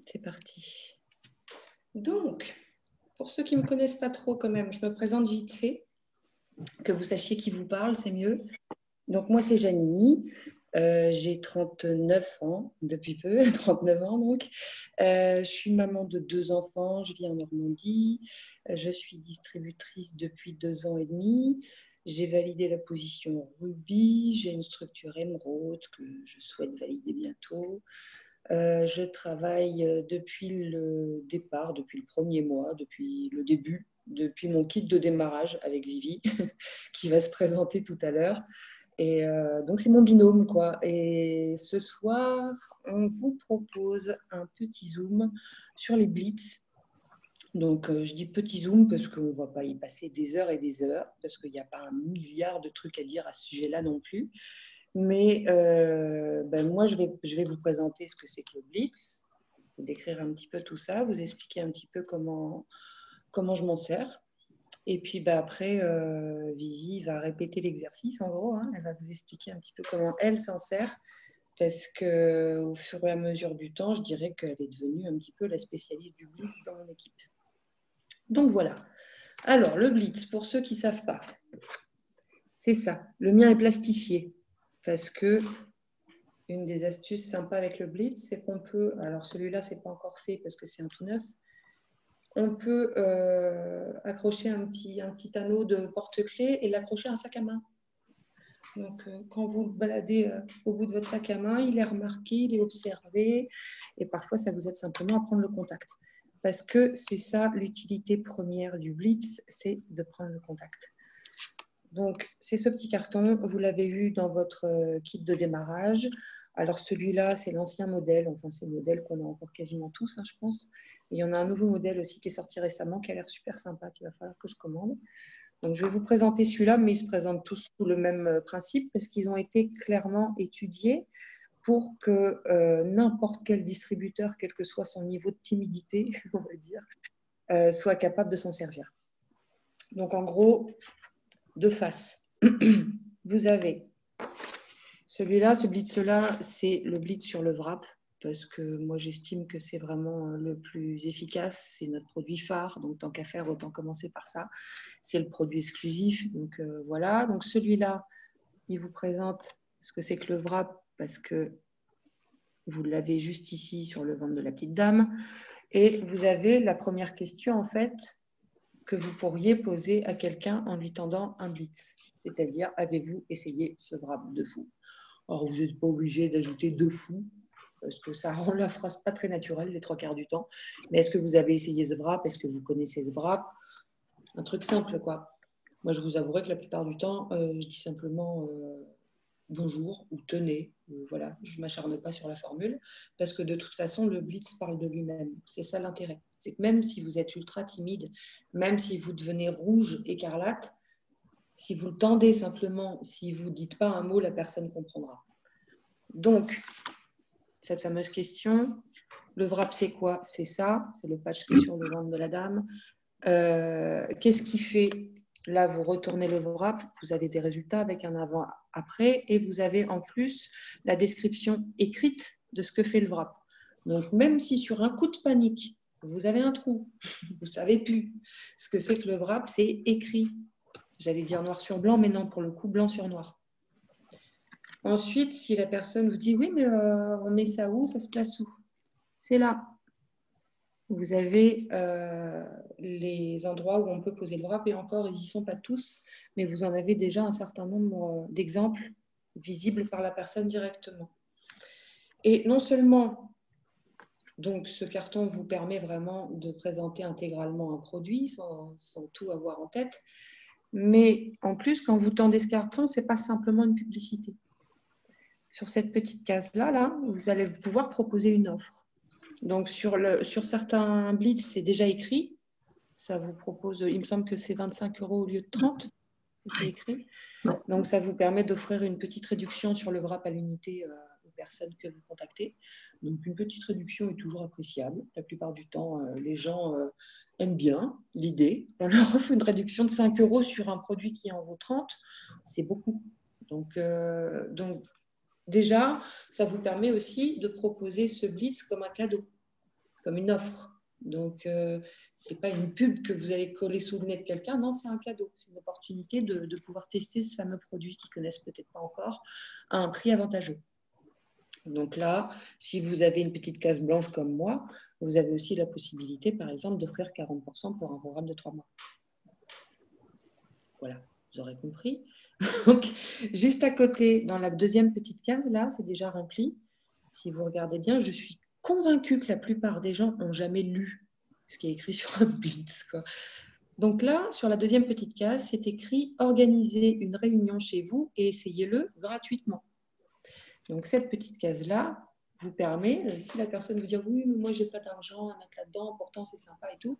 C'est parti. Donc, pour ceux qui ne me connaissent pas trop quand même, je me présente vite fait, que vous sachiez qui vous parle, c'est mieux. Donc, moi, c'est Janie. J'ai 39 ans, depuis peu, 39 ans donc. Je suis maman de 2 enfants, je vis en Normandie. Je suis distributrice depuis 2 ans et demi. J'ai validé la position Ruby. J'ai une structure Emeraude que je souhaite valider bientôt. Je travaille depuis le départ, depuis le premier mois, depuis le début, depuis mon kit de démarrage avec Vivi, qui va se présenter tout à l'heure. Et donc, c'est mon binôme, quoi. Et ce soir, on vous propose un petit zoom sur les blitz. Donc, je dis petit zoom parce qu'on ne va pas y passer des heures et des heures, parce qu'il n'y a pas un milliard de trucs à dire à ce sujet-là non plus. Mais moi, je vais vous présenter ce que c'est que le blitz, vous décrire un petit peu tout ça, vous expliquer un petit peu comment je m'en sers. Et puis après, Vivi va répéter l'exercice en gros. Hein. Elle va vous expliquer un petit peu comment elle s'en sert. Parce qu'au fur et à mesure du temps, je dirais qu'elle est devenue un petit peu la spécialiste du blitz dans mon équipe. Donc voilà. Alors, le blitz, pour ceux qui ne savent pas, c'est ça. Le mien est plastifié. Parce que une des astuces sympas avec le blitz, c'est qu'on peut, alors celui-là, ce n'est pas encore fait parce que c'est un tout neuf, on peut accrocher un petit anneau de porte-clés et l'accrocher à un sac à main. Donc, quand vous le baladez au bout de votre sac à main, il est remarqué, il est observé et parfois, ça vous aide simplement à prendre le contact. Parce que c'est ça l'utilité première du blitz, c'est de prendre le contact. Donc, c'est ce petit carton, vous l'avez vu dans votre kit de démarrage. Alors, celui-là, c'est l'ancien modèle, enfin, c'est le modèle qu'on a encore quasiment tous, hein, je pense. Et il y en a un nouveau modèle aussi qui est sorti récemment, qui a l'air super sympa, qu'il va falloir que je commande. Donc, je vais vous présenter celui-là, mais ils se présentent tous sous le même principe parce qu'ils ont été clairement étudiés pour que n'importe quel distributeur, quel que soit son niveau de timidité, on va dire, soit capable de s'en servir. Donc, en gros, de face, vous avez celui-là, ce blitz-là, c'est le blitz sur le wrap, parce que moi, j'estime que c'est vraiment le plus efficace. C'est notre produit phare, donc tant qu'à faire, autant commencer par ça. C'est le produit exclusif, donc voilà. Donc celui-là, il vous présente ce que c'est que le wrap, parce que vous l'avez juste ici sur le ventre de la petite dame. Et vous avez la première question, en fait, que vous pourriez poser à quelqu'un en lui tendant un blitz. C'est-à-dire, avez-vous essayé ce wrap de fou? Alors, vous n'êtes pas obligé d'ajouter de fou, parce que ça rend la phrase pas très naturelle les 3 quarts du temps. Mais est-ce que vous avez essayé ce wrap? Est-ce que vous connaissez ce wrap? Un truc simple, quoi. Moi, je vous avouerai que la plupart du temps, je dis simplement bonjour ou tenez. Voilà, je ne m'acharne pas sur la formule, parce que de toute façon, le blitz parle de lui-même. C'est ça l'intérêt. C'est que même si vous êtes ultra timide, même si vous devenez rouge, écarlate, si vous le tendez simplement, si vous ne dites pas un mot, la personne comprendra. Donc, cette fameuse question, le wrap, c'est quoi? C'est ça, c'est le patch qui est sur le ventre de la dame. Qu'est-ce qui fait? Là, vous retournez le wrap, vous avez des résultats avec un avant-après et vous avez en plus la description écrite de ce que fait le wrap. Donc, même si sur un coup de panique, vous avez un trou, vous ne savez plus ce que c'est que le wrap, c'est écrit. J'allais dire noir sur blanc, mais non, pour le coup, blanc sur noir. Ensuite, si la personne vous dit « Oui, mais on met ça où? Ça se place où ?» C'est là. Vous avez les endroits où on peut poser le wrap, et encore, ils n'y sont pas tous, mais vous en avez déjà un certain nombre d'exemples visibles par la personne directement. Et non seulement, donc, ce carton vous permet vraiment de présenter intégralement un produit sans tout avoir en tête, mais en plus, quand vous tendez ce carton, ce n'est pas simplement une publicité. Sur cette petite case-là, là, vous allez pouvoir proposer une offre. Donc, sur certains blitz, c'est déjà écrit. Ça vous propose, il me semble que c'est 25 € au lieu de 30. C'est écrit. Donc, ça vous permet d'offrir une petite réduction sur le wrap à l'unité aux personnes que vous contactez. Donc, une petite réduction est toujours appréciable. La plupart du temps, les gens aiment bien l'idée. On leur offre une réduction de 5 € sur un produit qui en vaut 30. C'est beaucoup. Donc déjà, ça vous permet aussi de proposer ce blitz comme un cadeau. comme une offre. Donc, ce n'est pas une pub que vous allez coller sous le nez de quelqu'un, non, c'est un cadeau. C'est une opportunité de pouvoir tester ce fameux produit qu'ils ne connaissent peut-être pas encore à un prix avantageux. Donc là, si vous avez une petite case blanche comme moi, vous avez aussi la possibilité, par exemple, d'offrir 40% pour un programme de 3 mois. Voilà, vous aurez compris. Donc, juste à côté, dans la deuxième petite case, là, c'est déjà rempli. Si vous regardez bien, je suis convaincue que la plupart des gens n'ont jamais lu ce qui est écrit sur un blitz, quoi. Donc là, sur la deuxième petite case, c'est écrit « Organisez une réunion chez vous et essayez-le gratuitement ». Donc cette petite case-là vous permet, si la personne vous dit « Oui, mais moi, je n'ai pas d'argent à mettre là-dedans, pourtant c'est sympa et tout »,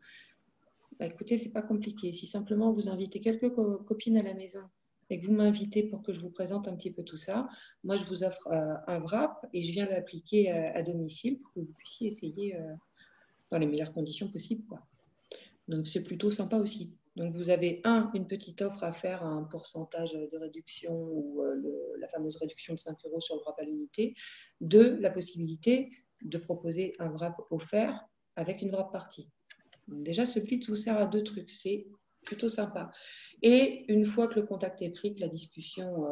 bah, écoutez, ce n'est pas compliqué. Si simplement vous invitez quelques copines à la maison et que vous m'invitez pour que je vous présente un petit peu tout ça, moi, je vous offre un wrap et je viens l'appliquer à domicile pour que vous puissiez essayer dans les meilleures conditions possibles, quoi. Donc, c'est plutôt sympa aussi. Donc, vous avez une petite offre à faire à un pourcentage de réduction ou la fameuse réduction de 5 € sur le wrap à l'unité. 2, la possibilité de proposer un wrap offert avec une wrap partie. Donc déjà, ce blitz vous sert à 2 trucs. C'est plutôt sympa. Et une fois que le contact est pris, que la discussion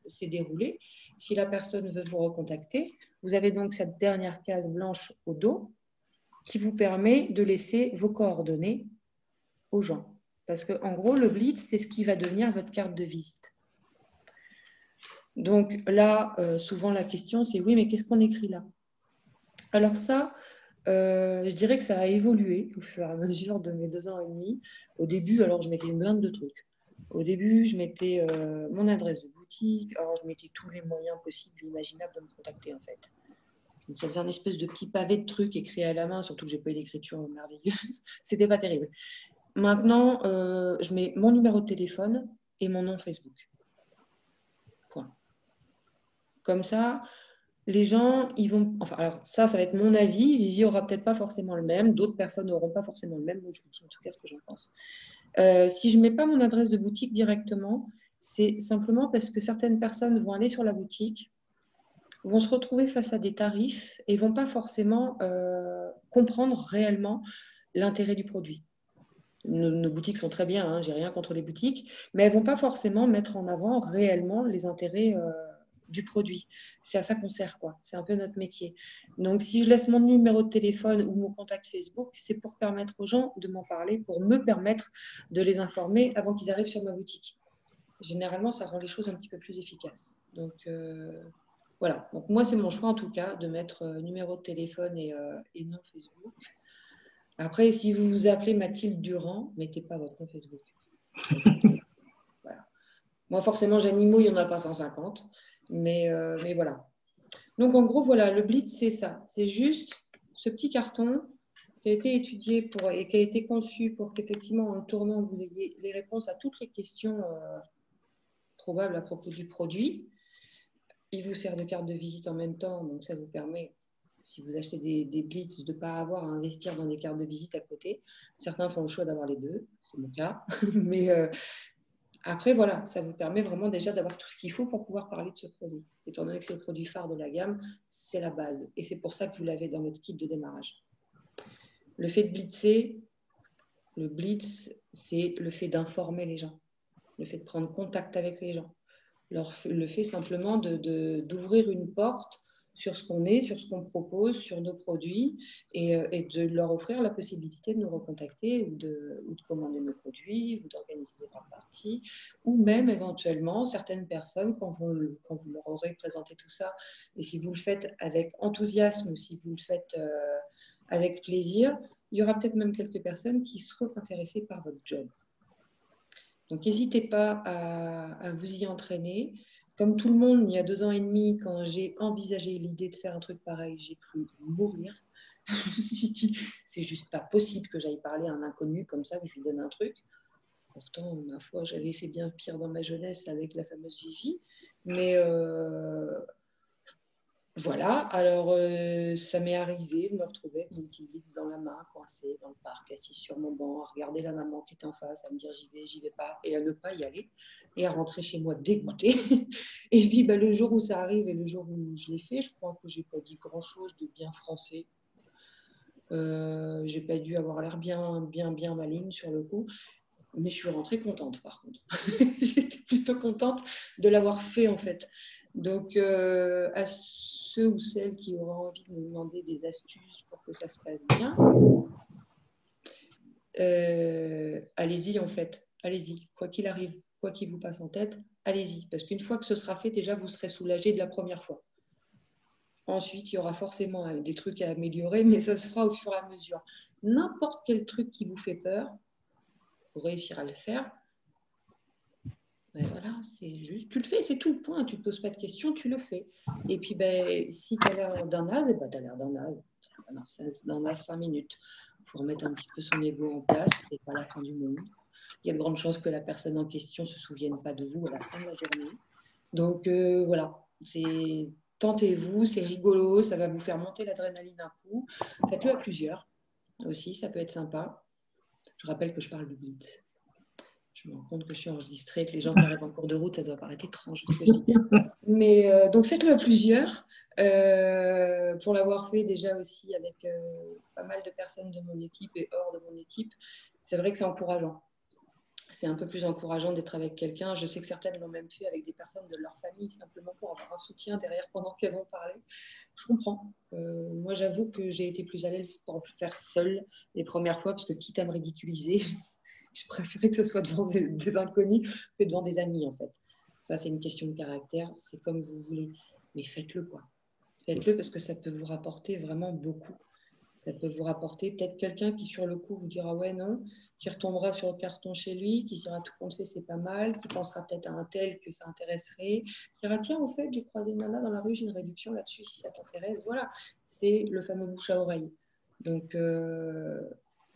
s'est déroulée, si la personne veut vous recontacter, vous avez donc cette dernière case blanche au dos qui vous permet de laisser vos coordonnées aux gens. Parce qu'en gros, le blitz, c'est ce qui va devenir votre carte de visite. Donc là, souvent la question, c'est oui, mais qu'est-ce qu'on écrit là? Alors ça, je dirais que ça a évolué au fur et à mesure de mes 2 ans et demi. Au début, alors je mettais une blinde de trucs. Au début, je mettais mon adresse de boutique, alors je mettais tous les moyens possibles, imaginables de me contacter en fait. Donc, ça faisait un espèce de petit pavé de trucs écrits à la main, surtout que je n'ai pas eu d'écriture merveilleuse. C'était pas terrible. Maintenant, je mets mon numéro de téléphone et mon nom Facebook. Point. Comme ça, les gens, ils vont... Enfin, alors ça va être mon avis. Vivi n'aura peut-être pas forcément le même. D'autres personnes n'auront pas forcément le même. Moi, je vous dis en tout cas ce que j'en pense. Si je ne mets pas mon adresse de boutique directement, c'est simplement parce que certaines personnes vont aller sur la boutique, vont se retrouver face à des tarifs et ne vont pas forcément comprendre réellement l'intérêt du produit. Nos boutiques sont très bien, hein, j'ai rien contre les boutiques, mais elles ne vont pas forcément mettre en avant réellement les intérêts du produit. C'est à ça qu'on sert, quoi. C'est un peu notre métier. Donc, si je laisse mon numéro de téléphone ou mon contact Facebook, c'est pour permettre aux gens de m'en parler, pour me permettre de les informer avant qu'ils arrivent sur ma boutique. Généralement, ça rend les choses un petit peu plus efficaces. Donc, voilà. Donc, moi, c'est mon choix, en tout cas, de mettre numéro de téléphone et nom Facebook. Après, si vous vous appelez Mathilde Durand, mettez pas votre nom Facebook. Voilà. Moi, forcément, Janimo, il n'y en a pas 150. Mais voilà. Donc, en gros, voilà, le Blitz, c'est ça. C'est juste ce petit carton qui a été étudié et qui a été conçu pour qu'effectivement, en le tournant, vous ayez les réponses à toutes les questions probables à propos du produit. Il vous sert de carte de visite en même temps, donc ça vous permet, si vous achetez des Blitz, de ne pas avoir à investir dans des cartes de visite à côté. Certains font le choix d'avoir les deux, c'est mon cas. Mais après, voilà, ça vous permet vraiment déjà d'avoir tout ce qu'il faut pour pouvoir parler de ce produit. Étant donné que c'est le produit phare de la gamme, c'est la base. Et c'est pour ça que vous l'avez dans votre kit de démarrage. Le fait de blitzer, le blitz, c'est le fait d'informer les gens, le fait de prendre contact avec les gens. Le fait simplement d'ouvrir une porte sur ce qu'on est, sur ce qu'on propose, sur nos produits et de leur offrir la possibilité de nous recontacter ou de commander nos produits ou d'organiser des grandes parties ou même éventuellement certaines personnes quand vous leur aurez présenté tout ça et si vous le faites avec enthousiasme ou si vous le faites avec plaisir, il y aura peut-être même quelques personnes qui seront intéressées par votre job. Donc, n'hésitez pas à vous y entraîner. Comme tout le monde, il y a 2 ans et demi, quand j'ai envisagé l'idée de faire un truc pareil, j'ai cru mourir. J'ai dit, c'est juste pas possible que j'aille parler à un inconnu comme ça, que je lui donne un truc. Pourtant, ma foi, j'avais fait bien pire dans ma jeunesse avec la fameuse Vivi. Mais voilà, alors ça m'est arrivé de me retrouver avec mon petit blitz dans la main, coincé dans le parc, assis sur mon banc, à regarder la maman qui était en face, à me dire j'y vais pas, et à ne pas y aller, et à rentrer chez moi dégoûtée. Et puis le jour où ça arrive et le jour où je l'ai fait, je crois que j'ai pas dit grand-chose de bien français. J'ai pas dû avoir l'air bien maligne sur le coup, mais je suis rentrée contente par contre. J'étais plutôt contente de l'avoir fait en fait. Donc à ceux ou celles qui auraient envie de me demander des astuces pour que ça se passe bien, allez-y en fait, allez-y, quoi qu'il arrive, quoi qu'il vous passe en tête, allez-y, parce qu'une fois que ce sera fait, déjà vous serez soulagé de la première fois. Ensuite, il y aura forcément des trucs à améliorer, mais ça se fera au fur et à mesure. N'importe quel truc qui vous fait peur, vous réussir à le faire. Ben voilà, c'est juste, tu le fais, c'est tout, point. Tu ne te poses pas de questions, tu le fais. Et puis, ben, si tu as l'air d'un naze, ben, tu as l'air d'un naze. D'un naze 5 minutes. Il faut remettre un petit peu son ego en place, c'est pas la fin du monde. Il y a de grandes chances que la personne en question ne se souvienne pas de vous à la fin de la journée. Donc, voilà, c'est tentez-vous, c'est rigolo, ça va vous faire monter l'adrénaline d'un coup. Faites-le à plusieurs aussi, ça peut être sympa. Je rappelle que je parle du blitz. Je me rends compte que je suis enregistrée, que les gens qui arrivent en cours de route, ça doit paraître étrange ce que je dis. Mais donc faites-le à plusieurs. Pour l'avoir fait déjà aussi avec pas mal de personnes de mon équipe et hors de mon équipe, c'est vrai que c'est encourageant. C'est un peu plus encourageant d'être avec quelqu'un. Je sais que certaines l'ont même fait avec des personnes de leur famille, simplement pour avoir un soutien derrière pendant qu'elles vont parler. Je comprends. Moi, j'avoue que j'ai été plus à l'aise pour le faire seule les premières fois, parce que quitte à me ridiculiser, je préférais que ce soit devant des inconnus que devant des amis, en fait. Ça, c'est une question de caractère. C'est comme vous voulez. Mais faites-le, quoi. Faites-le parce que ça peut vous rapporter vraiment beaucoup. Ça peut vous rapporter peut-être quelqu'un qui, sur le coup, vous dira ouais, non, qui retombera sur le carton chez lui, qui dira tout compte fait, c'est pas mal, qui pensera peut-être à un tel que ça intéresserait, qui dira tiens, au fait, j'ai croisé une nana dans la rue, j'ai une réduction là-dessus si ça t'intéresse. Voilà, c'est le fameux bouche à oreille. Donc,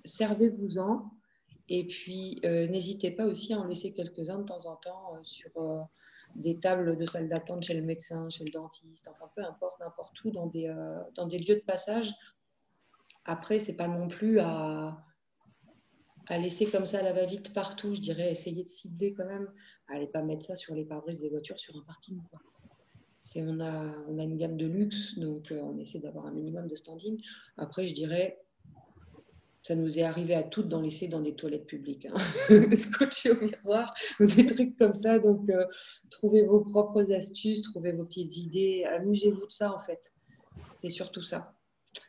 servez-vous-en. Et puis, n'hésitez pas aussi à en laisser quelques-uns de temps en temps sur des tables de salle d'attente chez le médecin, chez le dentiste, enfin peu importe, n'importe où, dans des lieux de passage. Après, c'est pas non plus à laisser comme ça à la va-vite partout. Je dirais essayer de cibler quand même. Allez pas mettre ça sur les pare-brises des voitures sur un parking, quoi. On a une gamme de luxe, donc on essaie d'avoir un minimum de standing. Après, je dirais, ça nous est arrivé à toutes d'en laisser dans des toilettes publiques, hein. Scotché au miroir, ou des trucs comme ça. Donc, trouvez vos propres astuces, trouvez vos petites idées, amusez-vous de ça en fait. C'est surtout ça.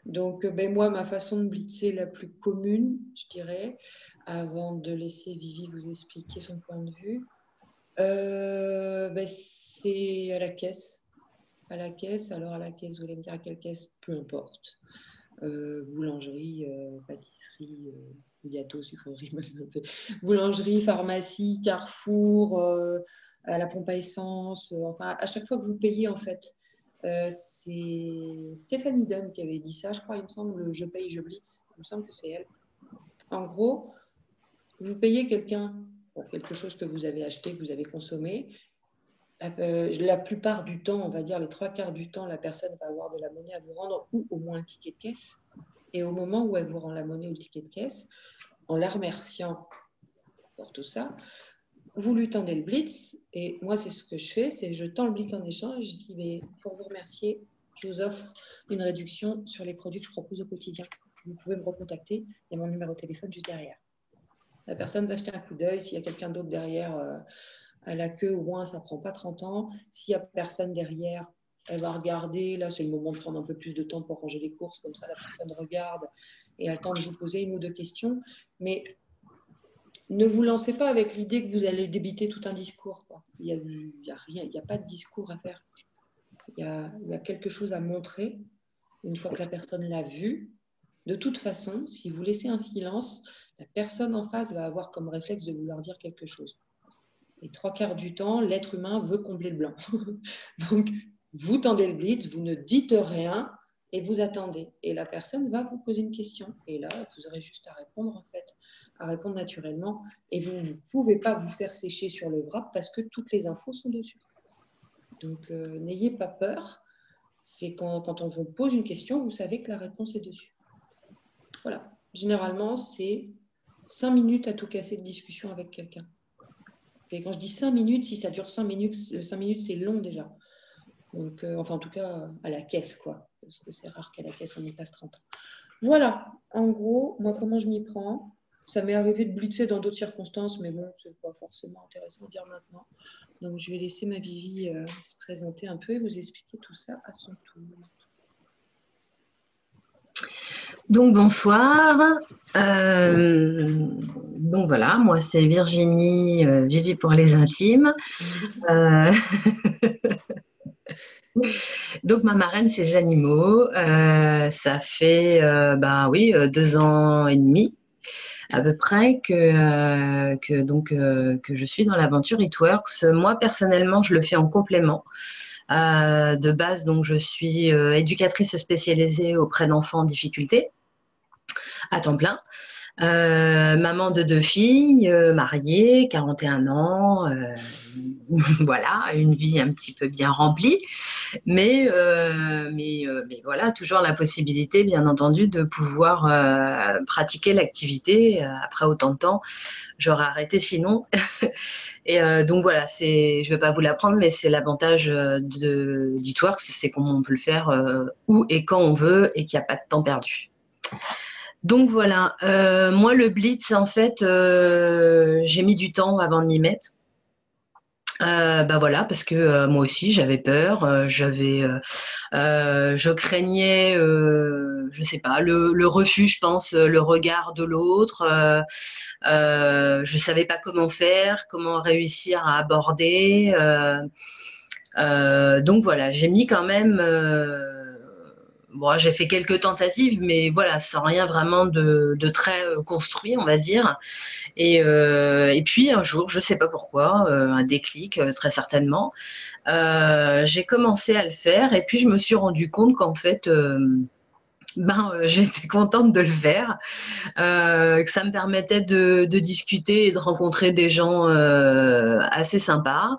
Donc, ben, moi, ma façon de blitzer la plus commune, je dirais, avant de laisser Vivi vous expliquer son point de vue, ben, c'est à la caisse. À la caisse, alors à la caisse, vous voulez me dire à quelle caisse? Peu importe. Boulangerie, pâtisserie, gâteau, sucrerie, boulangerie, pharmacie, Carrefour, à la pompe à essence, enfin à chaque fois que vous payez en fait. C'est Stéphanie Dunn qui avait dit ça, je crois, il me semble, je paye, je blitz, il me semble que c'est elle. En gros, vous payez quelqu'un pour quelque chose que vous avez acheté, que vous avez consommé. La plupart du temps, on va dire les 3/4 du temps, la personne va avoir de la monnaie à vous rendre ou au moins un ticket de caisse. Et au moment où elle vous rend la monnaie ou le ticket de caisse, en la remerciant pour tout ça, vous lui tendez le blitz. Et moi, c'est ce que je fais, c'est je tends le blitz en échange et je dis, mais pour vous remercier, je vous offre une réduction sur les produits que je propose au quotidien. Vous pouvez me recontacter, il y a mon numéro de téléphone juste derrière. La personne va jeter un coup d'œil, s'il y a quelqu'un d'autre derrière à la queue, au moins ça ne prend pas 30 ans. S'il n'y a personne derrière, elle va regarder. Là, c'est le moment de prendre un peu plus de temps pour ranger les courses. Comme ça, la personne regarde et a le temps de vous poser une ou deux questions. Mais ne vous lancez pas avec l'idée que vous allez débiter tout un discours, quoi. Il y a rien, il n'y a pas de discours à faire. Il y a quelque chose à montrer. Une fois que la personne l'a vu, de toute façon, si vous laissez un silence, la personne en face va avoir comme réflexe de vouloir dire quelque chose. Les 3/4 du temps, l'être humain veut combler le blanc. Donc, vous tendez le blitz, vous ne dites rien et vous attendez. Et la personne va vous poser une question. Et là, vous aurez juste à répondre, en fait, à répondre naturellement. Et vous ne pouvez pas vous faire sécher sur le wrap parce que toutes les infos sont dessus. Donc, n'ayez pas peur. C'est quand on vous pose une question, vous savez que la réponse est dessus. Voilà. Généralement, c'est 5 minutes à tout casser de discussion avec quelqu'un. Et quand je dis 5 minutes, si ça dure 5 minutes, c'est long déjà. Donc, enfin, en tout cas, à la caisse, quoi. Parce que c'est rare qu'à la caisse, on y passe 30 ans. Voilà, en gros, moi, comment je m'y prends. Ça m'est arrivé de blitzer dans d'autres circonstances, mais bon, c'est pas forcément intéressant de dire maintenant. Donc, je vais laisser ma Vivi se présenter un peu et vous expliquer tout ça à son tour. Donc bonsoir. Donc voilà, moi c'est Virginie, Vivi pour les intimes. Euh, donc ma marraine c'est Janimo. Ça fait ben oui 2 ans et demi à peu près que je suis dans l'aventure It Works. Moi personnellement je le fais en complément. De base donc je suis éducatrice spécialisée auprès d'enfants en difficulté à temps plein. Maman de 2 filles, mariée, 41 ans, voilà, une vie un petit peu bien remplie, mais voilà, toujours la possibilité, bien entendu, de pouvoir pratiquer l'activité. Après autant de temps, j'aurais arrêté sinon. Et donc voilà, je ne vais pas vous l'apprendre, mais c'est l'avantage d'Itworks, c'est qu'on peut le faire où et quand on veut et qu'il n'y a pas de temps perdu. Donc voilà, moi le blitz en fait, j'ai mis du temps avant de m'y mettre. Bah voilà, parce que moi aussi j'avais peur, je craignais, je sais pas, le refus, je pense, le regard de l'autre. Je savais pas comment faire, comment réussir à aborder. Donc voilà, j'ai mis quand même. Bon, j'ai fait quelques tentatives, mais voilà, sans rien vraiment de très construit, on va dire. Et puis un jour, je sais pas pourquoi, un déclic, très certainement, j'ai commencé à le faire. Et puis je me suis rendu compte qu'en fait, j'étais contente de le faire, que ça me permettait de discuter et de rencontrer des gens assez sympas.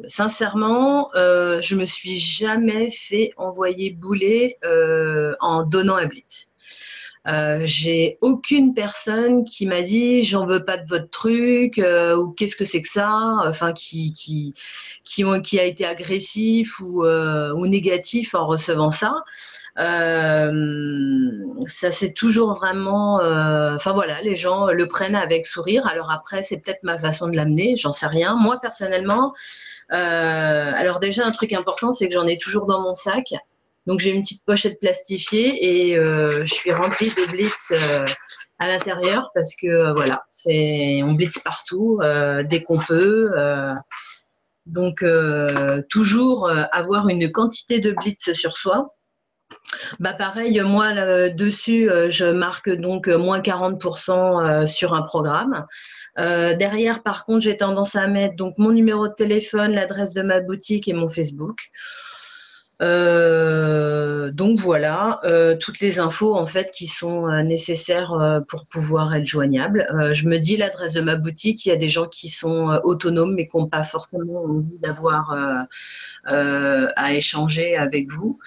Sincèrement, je me suis jamais fait envoyer bouler en donnant un blitz. J'ai aucune personne qui m'a dit j'en veux pas de votre truc ou qu'est-ce que c'est que ça, enfin qui a été agressif ou négatif en recevant ça. Ça c'est toujours vraiment, enfin voilà, les gens le prennent avec sourire. Alors après c'est peut-être ma façon de l'amener, j'en sais rien. Moi personnellement, alors déjà un truc important c'est que j'en ai toujours dans mon sac. Donc j'ai une petite pochette plastifiée et je suis remplie de blitz à l'intérieur parce que voilà, on blitz partout dès qu'on peut. Donc toujours avoir une quantité de blitz sur soi. Bah pareil, moi dessus, je marque donc moins 40% sur un programme. Derrière, par contre, j'ai tendance à mettre donc mon numéro de téléphone, l'adresse de ma boutique et mon Facebook. Donc voilà, toutes les infos en fait qui sont nécessaires pour pouvoir être joignables. Je me dis l'adresse de ma boutique, il y a des gens qui sont autonomes mais qui n'ont pas forcément envie d'avoir à échanger avec vous.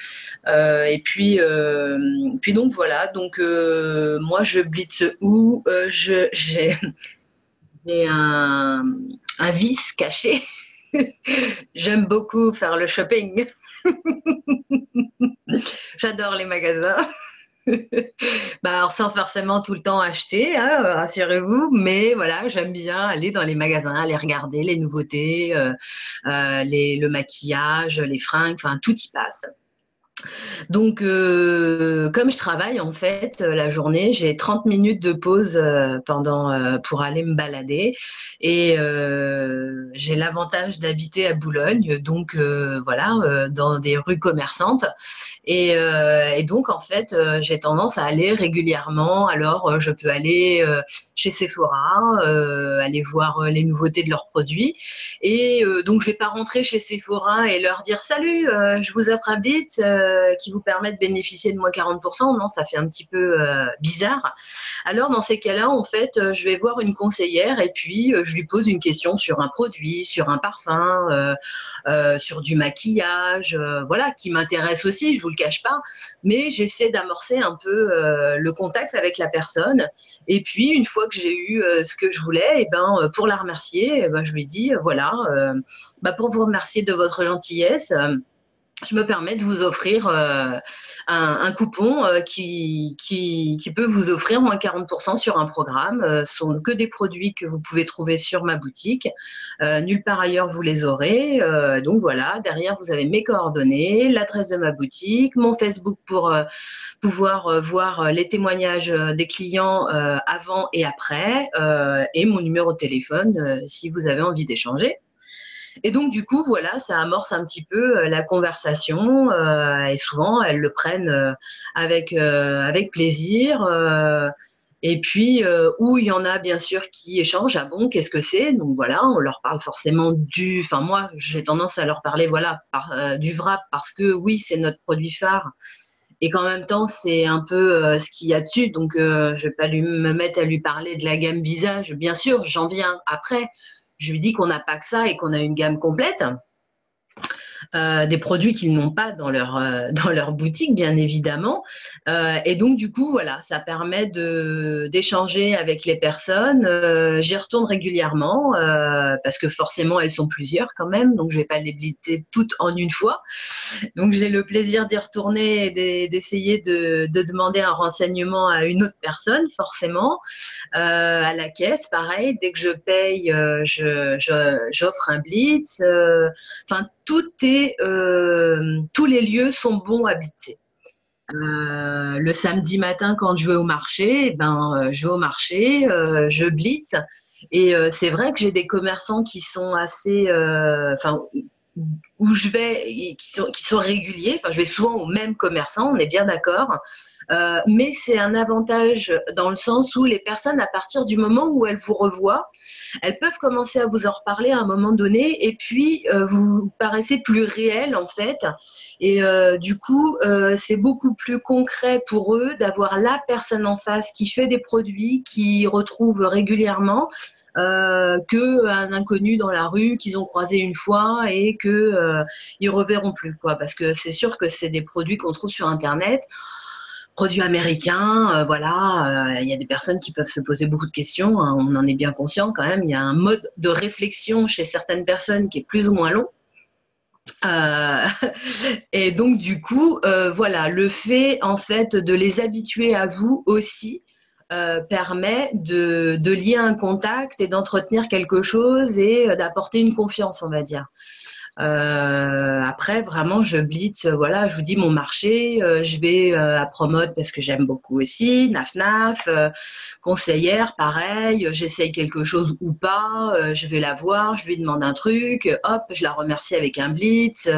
Et puis donc voilà, donc moi je blitz où j'ai un vice caché. J'aime beaucoup faire le shopping. J'adore les magasins. Alors, sans forcément tout le temps acheter, hein, rassurez-vous, mais voilà, j'aime bien aller dans les magasins, aller regarder les nouveautés, le maquillage, les fringues, enfin tout y passe. Donc, comme je travaille en fait la journée, j'ai 30 minutes de pause pour aller me balader. Et j'ai l'avantage d'habiter à Boulogne, donc voilà, dans des rues commerçantes. Et donc, en fait, j'ai tendance à aller régulièrement. Alors, je peux aller chez Sephora, aller voir les nouveautés de leurs produits. Et donc, je ne vais pas rentrer chez Sephora et leur dire «Salut, je vous offre un blitz qui vous permet de bénéficier de moins 40%». Non, ça fait un petit peu bizarre. Alors, dans ces cas-là, en fait, je vais voir une conseillère et puis je lui pose une question sur un produit, sur un parfum, sur du maquillage, voilà, qui m'intéresse aussi, je vous le cache pas, mais j'essaie d'amorcer un peu le contact avec la personne. Et puis, une fois que j'ai eu ce que je voulais, et ben, pour la remercier, je lui dis, voilà, pour vous remercier de votre gentillesse, je me permets de vous offrir un coupon qui peut vous offrir moins 40% sur un programme. Ce sont que des produits que vous pouvez trouver sur ma boutique. Nulle part ailleurs, vous les aurez. Donc voilà, derrière, vous avez mes coordonnées, l'adresse de ma boutique, mon Facebook pour pouvoir voir les témoignages des clients avant et après, et mon numéro de téléphone si vous avez envie d'échanger. Et donc, du coup, voilà, ça amorce un petit peu la conversation et souvent, elles le prennent avec plaisir. Et puis, où il y en a bien sûr qui échangent, ah bon, qu'est-ce que c'est? Donc voilà, on leur parle forcément enfin moi, j'ai tendance à leur parler, voilà, du wrap parce que oui, c'est notre produit phare. Et qu'en même temps, c'est un peu ce qu'il y a dessus. Donc, je vais pas me mettre à lui parler de la gamme visage. Bien sûr, j'en viens après. Je lui dis qu'on n'a pas que ça et qu'on a une gamme complète. Des produits qu'ils n'ont pas dans leur boutique, bien évidemment. Et donc, du coup, voilà, ça permet d'échanger avec les personnes. J'y retourne régulièrement parce que forcément, elles sont plusieurs quand même. Donc, je ne vais pas les blitzer toutes en une fois. Donc, j'ai le plaisir d'y retourner et d'essayer de demander un renseignement à une autre personne, forcément. À la caisse, pareil, dès que je paye, j'offre un blitz. Enfin, tous les lieux sont bons à blitzer. Le samedi matin, quand je vais au marché, je vais au marché, je blitz. Et c'est vrai que j'ai des commerçants qui sont assez, où je vais, qui sont réguliers. Enfin, je vais souvent aux mêmes commerçants, on est bien d'accord. Mais c'est un avantage dans le sens où les personnes, à partir du moment où elles vous revoient, elles peuvent commencer à vous en reparler à un moment donné et puis vous paraissez plus réel en fait. Et du coup, c'est beaucoup plus concret pour eux d'avoir la personne en face qui fait des produits, qui retrouve régulièrement qu'un inconnu dans la rue qu'ils ont croisé une fois et qu'ils reverront plus, quoi. Parce que c'est sûr que c'est des produits qu'on trouve sur Internet, produits américains, voilà. Il y a des personnes qui peuvent se poser beaucoup de questions, hein, on en est bien conscient quand même. Il y a un mode de réflexion chez certaines personnes qui est plus ou moins long. Et donc du coup, voilà, le fait en fait de les habituer à vous aussi permet de lier un contact et d'entretenir quelque chose et d'apporter une confiance, on va dire. Après, vraiment, je blitz, voilà, je vous dis mon marché, je vais à Promote parce que j'aime beaucoup aussi, Naf Naf, conseillère, pareil, j'essaye quelque chose ou pas, je vais la voir, je lui demande un truc, hop, je la remercie avec un blitz.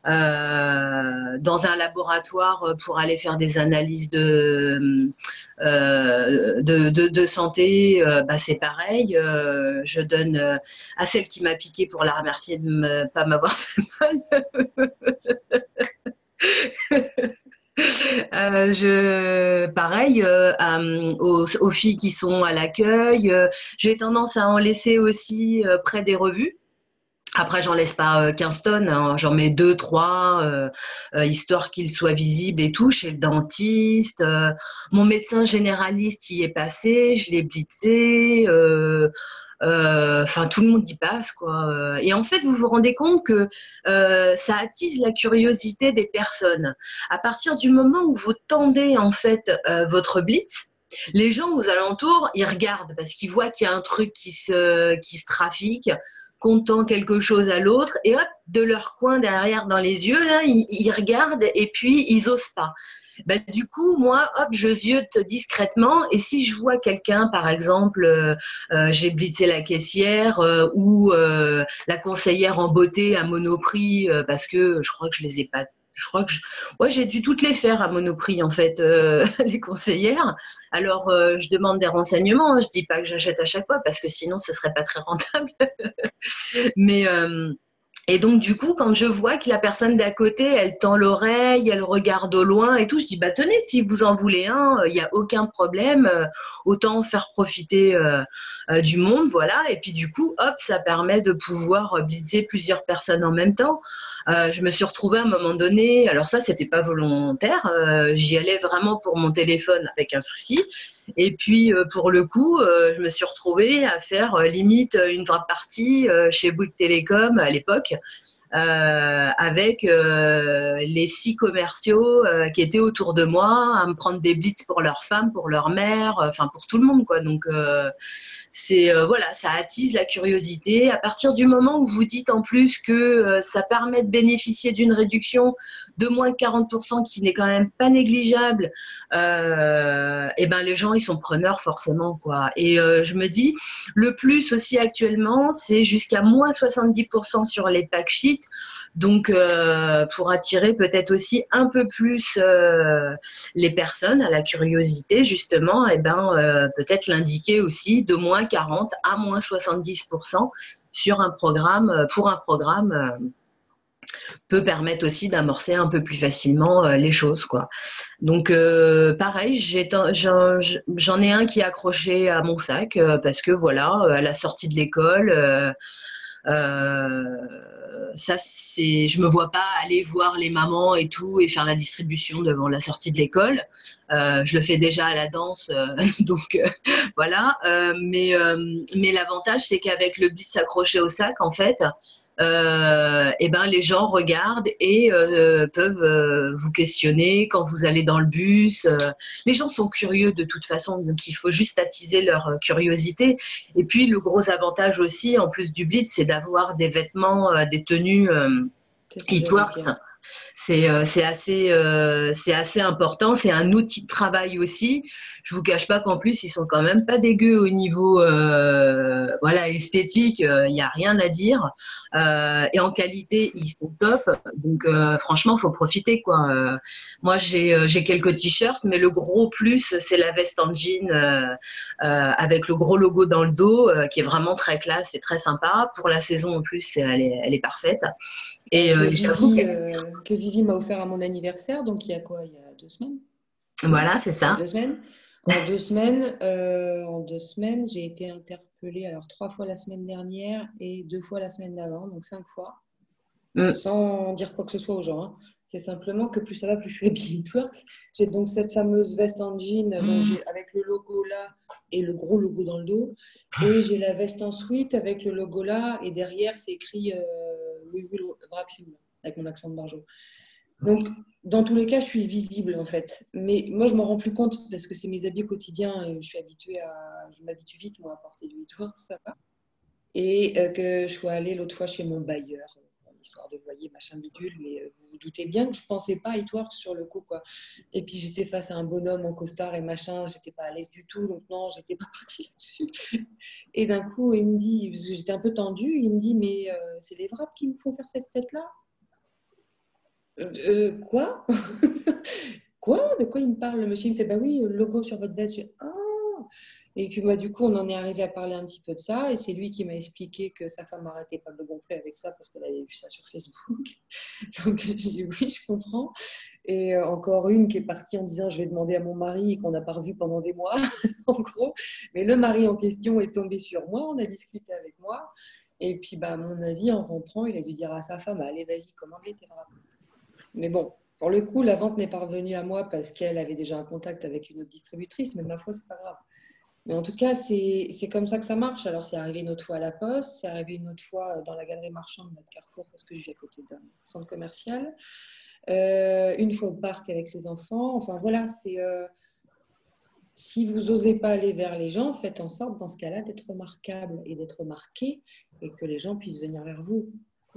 Dans un laboratoire pour aller faire des analyses de santé, c'est pareil. Je donne à celle qui m'a piqué pour la remercier de ne pas m'avoir fait mal. Pareil, aux filles qui sont à l'accueil, j'ai tendance à en laisser aussi près des revues. Après, j'en laisse pas 15 tonnes, hein. J'en mets 2, 3, histoire qu'ils soient visibles et tout, chez le dentiste. Mon médecin généraliste y est passé, je l'ai blitzé. Enfin, tout le monde y passe, quoi. Et en fait, vous vous rendez compte que ça attise la curiosité des personnes. À partir du moment où vous tendez en fait votre blitz, les gens aux alentours, ils regardent parce qu'ils voient qu'il y a un truc qui se trafique, qu'on tend quelque chose à l'autre, et hop, de leur coin derrière dans les yeux, là, ils regardent et puis ils osent pas. Du coup, moi, hop, je ziote discrètement, et si je vois quelqu'un, par exemple, j'ai blitzé la caissière ou la conseillère en beauté à Monoprix, parce que je crois que je les ai pas. Ouais, j'ai dû toutes les faire à Monoprix, en fait, les conseillères. Alors, je demande des renseignements, hein. Je dis pas que j'achète à chaque fois, parce que sinon, ce serait pas très rentable. Mais et donc, du coup, quand je vois que la personne d'à côté, elle tend l'oreille, elle regarde au loin et tout, je dis, tenez, si vous en voulez un, il n'y a aucun problème, autant faire profiter du monde, voilà. Et puis, du coup, hop, ça permet de pouvoir blitzer plusieurs personnes en même temps. Je me suis retrouvée à un moment donné, alors ça, c'était pas volontaire, j'y allais vraiment pour mon téléphone avec un souci. Et puis, pour le coup, je me suis retrouvée à faire limite une vraie partie chez Bouygues Télécom à l'époque. avec les 6 commerciaux qui étaient autour de moi à me prendre des blitz pour leurs femmes, pour leur mère, enfin pour tout le monde, quoi. Donc c'est voilà, ça attise la curiosité. À partir du moment où vous dites en plus que ça permet de bénéficier d'une réduction de moins de 40%, qui n'est quand même pas négligeable, et ben les gens ils sont preneurs forcément, quoi. Et je me dis, le plus aussi actuellement, c'est jusqu'à moins 70% sur les pack fit. Donc pour attirer peut-être aussi un peu plus les personnes à la curiosité, justement, et ben peut-être l'indiquer aussi de moins 40 à moins 70% sur un programme, pour un programme peut permettre aussi d'amorcer un peu plus facilement les choses, quoi. Donc pareil, j'en ai un qui est accroché à mon sac parce que voilà, à la sortie de l'école, ça c'est, je me vois pas aller voir les mamans et tout et faire la distribution devant la sortie de l'école. Je le fais déjà à la danse, donc voilà. Mais l'avantage c'est qu'avec le blitz accroché au sac, en fait, et ben les gens regardent et peuvent vous questionner quand vous allez dans le bus. Les gens sont curieux de toute façon, donc il faut juste attiser leur curiosité. Et puis le gros avantage aussi, en plus du blitz, c'est d'avoir des vêtements, des tenues C'est ce que It j'allais Works. dire. C'est assez important, c'est un outil de travail aussi. Je vous cache pas qu'en plus ils sont quand même pas dégueux au niveau voilà, esthétique, il n'y a rien à dire. Et en qualité ils sont top, donc franchement faut profiter, quoi. Moi j'ai quelques t-shirts, mais le gros plus c'est la veste en jean avec le gros logo dans le dos qui est vraiment très classe et très sympa. Pour la saison en plus elle est parfaite. Et j'avoue que Que Vivi m'a offert à mon anniversaire, donc il y a quoi? Il y a 2 semaines? Oui, voilà, c'est il y a ça. 2 semaines. En 2 semaines, j'ai été interpellée alors 3 fois la semaine dernière et 2 fois la semaine d'avant, donc 5 fois, Mm. sans dire quoi que ce soit aux gens, hein. C'est simplement que plus ça va, plus je fais bien Networks. J'ai donc cette fameuse veste en jean avec le logo là et le gros logo dans le dos. Et j'ai la veste en sweat avec le logo là et derrière c'est écrit We Will Wrap You avec mon accent de Barjo. Donc, dans tous les cas, je suis visible en fait. Mais moi, je m'en rends plus compte parce que c'est mes habits quotidiens et je m'habitue vite moi à porter du Hitworks, ça va. Et que je sois allée l'autre fois chez mon bailleur, pour l'histoire de loyer, machin bidule, mais vous vous doutez bien que je pensais pas à Hitworks sur le coup, quoi. Et puis j'étais face à un bonhomme en costard et machin, j'étais pas à l'aise du tout, donc non, j'étais pas partie là-dessus. Et d'un coup, il me dit, parce que j'étais un peu tendue, il me dit, mais c'est les wraps qui me font faire cette tête-là? Quoi? Quoi? De quoi il me parle? Le monsieur il me fait, bah oui, le logo sur votre veste. Je fais, ah! Et puis bah, du coup, on en est arrivé à parler un petit peu de ça. Et c'est lui qui m'a expliqué que sa femme n'arrêtait pas de le gonfler avec ça parce qu'elle avait vu ça sur Facebook. Donc j'ai dit oui, je comprends. Et encore une qui est partie en disant je vais demander à mon mari et qu'on n'a pas revu pendant des mois, en gros. Mais le mari en question est tombé sur moi, on a discuté avec moi. Et puis, bah, à mon avis, en rentrant, il a dû dire à sa femme, allez, vas-y, commande-les tes bras. Mais bon, pour le coup, la vente n'est pas revenue à moi parce qu'elle avait déjà un contact avec une autre distributrice, mais ma foi, c'est pas grave. Mais en tout cas, c'est comme ça que ça marche. Alors, c'est arrivé une autre fois à la Poste, c'est arrivé une autre fois dans la galerie marchande de notre Carrefour parce que je vis à côté d'un centre commercial. Une fois au parc avec les enfants. Enfin, voilà, si vous n'osez pas aller vers les gens, faites en sorte, dans ce cas-là, d'être remarquable et d'être remarqué et que les gens puissent venir vers vous.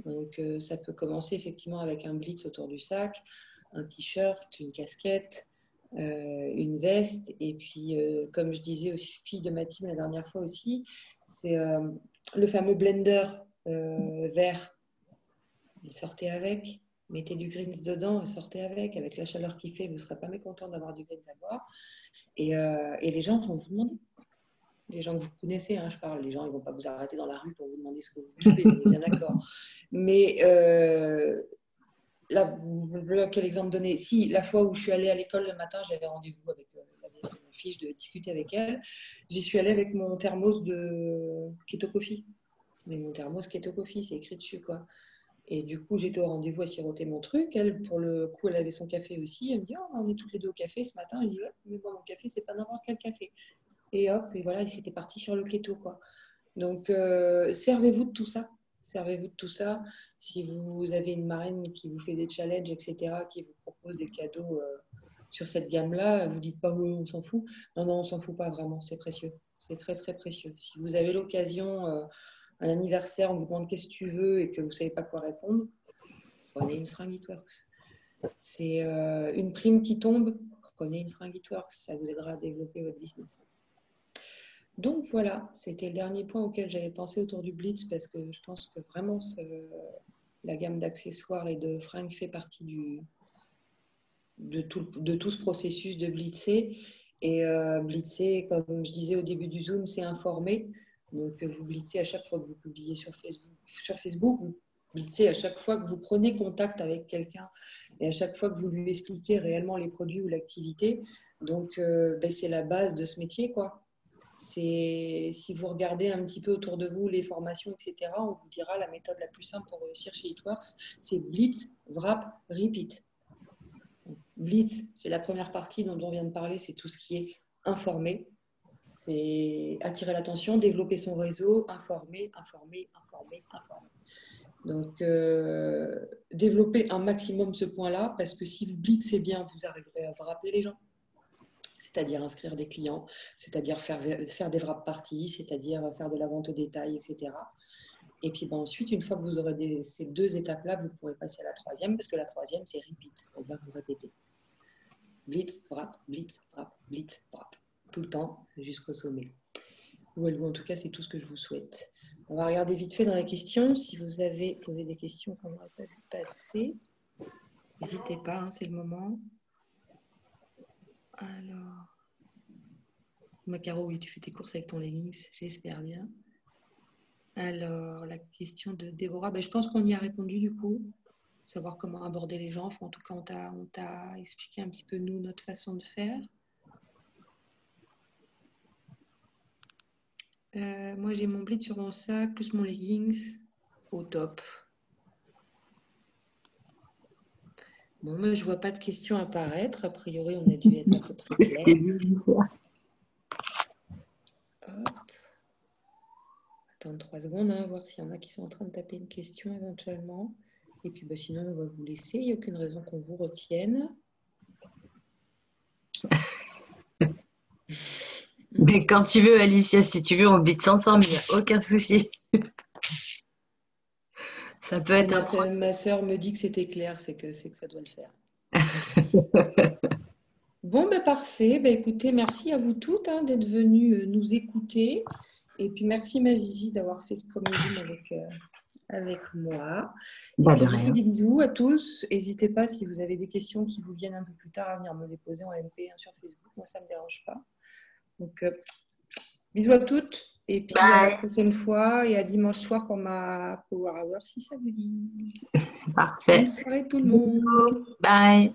Donc, ça peut commencer effectivement avec un blitz autour du sac, un t-shirt, une casquette, une veste. Et puis, comme je disais aux filles de ma team la dernière fois aussi, c'est le fameux blender vert. Sortez avec, mettez du greens dedans et sortez avec la chaleur qu'il fait, vous ne serez pas mécontent d'avoir du greens à boire. Et les gens vont vous demander. Les gens que vous connaissez, hein, je parle, les gens ils ne vont pas vous arrêter dans la rue pour vous demander ce que vous buvez, on est bien d'accord. Mais là, quel exemple donner? Si, la fois où je suis allée à l'école le matin, j'avais rendez-vous avec la vieille de mon fils, de discuter avec elle. J'y suis allée avec mon thermos de Keto Coffee. Mais mon thermos Keto Coffee, c'est écrit dessus, quoi. Et du coup, j'étais au rendez-vous à siroter mon truc. Elle, pour le coup, elle avait son café aussi. Elle me dit, oh, on est toutes les deux au café ce matin. Elle dit, ouais, mais bon, mon café, c'est pas n'importe quel café. Et hop, et voilà, c'était parti sur le keto, quoi. Donc, servez-vous de tout ça. servez-vous de tout ça. Si vous avez une marraine qui vous fait des challenges, etc., qui vous propose des cadeaux sur cette gamme-là, vous dites pas oui, on s'en fout. Non, non, on s'en fout pas vraiment, c'est précieux. C'est très, très précieux. Si vous avez l'occasion, un anniversaire, on vous demande qu'est-ce que tu veux et que vous ne savez pas quoi répondre, prenez une fringue It Works. C'est une prime qui tombe, prenez une fringue It Works, ça vous aidera à développer votre business. Donc voilà, c'était le dernier point auquel j'avais pensé autour du Blitz parce que je pense que vraiment la gamme d'accessoires et de fringues fait partie de tout ce processus de blitzer. Et blitzer, comme je disais au début du Zoom, c'est informer. Donc vous blitzez à chaque fois que vous publiez sur Facebook, vous blitzez à chaque fois que vous prenez contact avec quelqu'un et à chaque fois que vous lui expliquez réellement les produits ou l'activité. Donc c'est la base de ce métier, quoi. Si vous regardez un petit peu autour de vous les formations, etc., on vous dira la méthode la plus simple pour réussir chez It Works, c'est blitz, wrap, repeat. Blitz, c'est la première partie dont on vient de parler, c'est tout ce qui est informer, c'est attirer l'attention, développer son réseau, informer. Donc, développer un maximum ce point-là, parce que si vous blitzez bien, vous arriverez à wrapper les gens, c'est-à-dire inscrire des clients, c'est-à-dire faire des wrap parties, c'est-à-dire faire de la vente au détail, etc. Et puis ensuite, une fois que vous aurez ces deux étapes-là, vous pourrez passer à la troisième, parce que la troisième, c'est repeat, c'est-à-dire que vous répétez. Blitz, wrap, blitz, wrap, blitz, wrap. Tout le temps, jusqu'au sommet. Ou en tout cas, c'est tout ce que je vous souhaite. On va regarder vite fait dans les questions. Si vous avez posé des questions qu'on n'aurait pas vu passer, n'hésitez pas, hein, c'est le moment. Alors, Macaro, oui, tu fais tes courses avec ton leggings, j'espère bien. Alors, la question de Déborah, je pense qu'on y a répondu du coup. Savoir comment aborder les gens. Enfin, en tout cas, on t'a expliqué un petit peu, nous, notre façon de faire. Moi, j'ai mon blitz sur mon sac, plus mon leggings. Au top. Bon, mais je ne vois pas de questions apparaître. A priori, on a dû être à peu près clair. Hop. Attendre 3 secondes, hein, voir s'il y en a qui sont en train de taper une question éventuellement. Et puis, sinon, on va vous laisser. Il n'y a aucune raison qu'on vous retienne. Mais quand tu veux, Alicia, si tu veux, on blitz ensemble, il n'y a aucun souci. Ça peut être ma sœur me dit que c'était clair, c'est que ça doit le faire. Bon, parfait. Écoutez, merci à vous toutes d'être venues nous écouter. Et puis, merci ma Vivi d'avoir fait ce premier Zoom avec moi. Et puis, je vous fais des bisous à tous. N'hésitez pas, si vous avez des questions qui vous viennent un peu plus tard, à venir me les poser en MP sur Facebook. Moi, ça ne me dérange pas. Donc, bisous à toutes. Et puis, à la prochaine fois et à dimanche soir pour ma Power Hour, si ça vous dit. Parfait. Bonne soirée tout le monde. Bye.